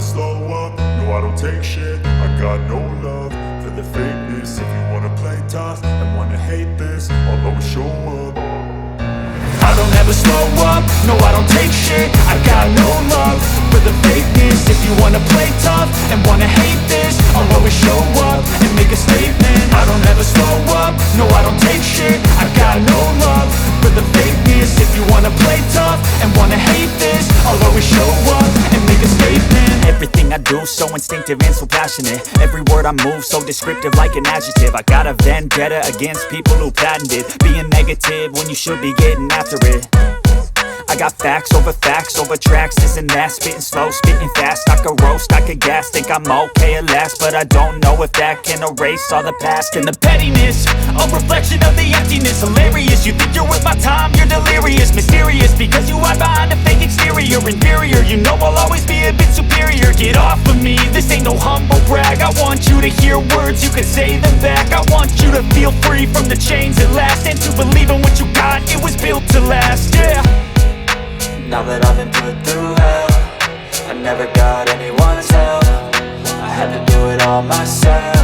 slow up, no I don't take shit. I got no love for the fakeness. If you wanna play tough and wanna hate this, I'll always show up. I don't ever slow up, no I don't take shit. I got no love for the fakeness. If you wanna play tough and wanna hate this, I'll always show up and make a statement. I don't ever slow up, no I don't take shit. I got no love for the fakeness. If you wanna play tough and wanna hate this, I'll always show up and make a statement. Everything I do so instinctive and so passionate. Every word I move so descriptive like an adjective. I got a vendetta against people who patented being negative when you should be getting after it. I got facts over tracks, this and that. Spitting slow, spitting fast, I could roast, I could gas. Think I'm okay at last, but I don't know if that can erase all the past. And the pettiness, a reflection of the emptiness. Hilarious, you think you're worth my time, you're delirious. Mysterious, because you hide behind a fake exterior. Inferior, you know I'll always be a bit superior. Get off of me, this ain't no humble brag. I want you to hear words, you can say them back. I want you to feel free from the chains at last, and to believe in what you got, it was built to last, yeah. Now that I've been put through hell, I never got anyone's help. I had to do it all myself.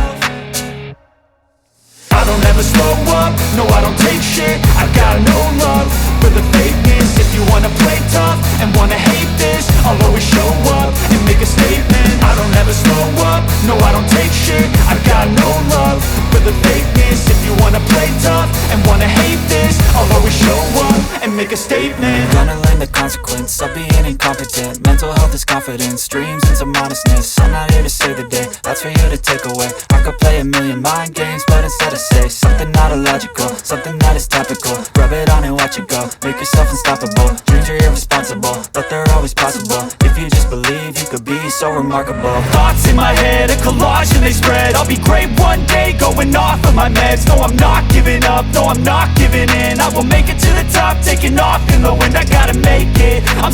I don't ever slow up, no I don't take shit. I got no love for the fakeness. If you wanna play tough and wanna hate this, I'll always show up and make a statement. I don't ever slow up, no I don't take shit. I got no love for the fakeness. If you wanna play tough and wanna hate this, I'll always show up and make a statement. Gonna learn the consequence of being incompetent. Mental health is confidence, dreams and some honestness. I'm not here to save the day, that's for you to take away. I could play a million mind games, but instead I say something not illogical, something that is topical. Rub it on and watch it go, make yourself unstoppable. Dreams are irresponsible, but they're always possible. If you just believe, you could be so remarkable. Thoughts in my head, a collage and they spread. I'll be great one day, going off of my meds. No, I'm not giving up, no, I'm not giving in. I will make it to the top, taking off in the wind. I gotta make it, I'm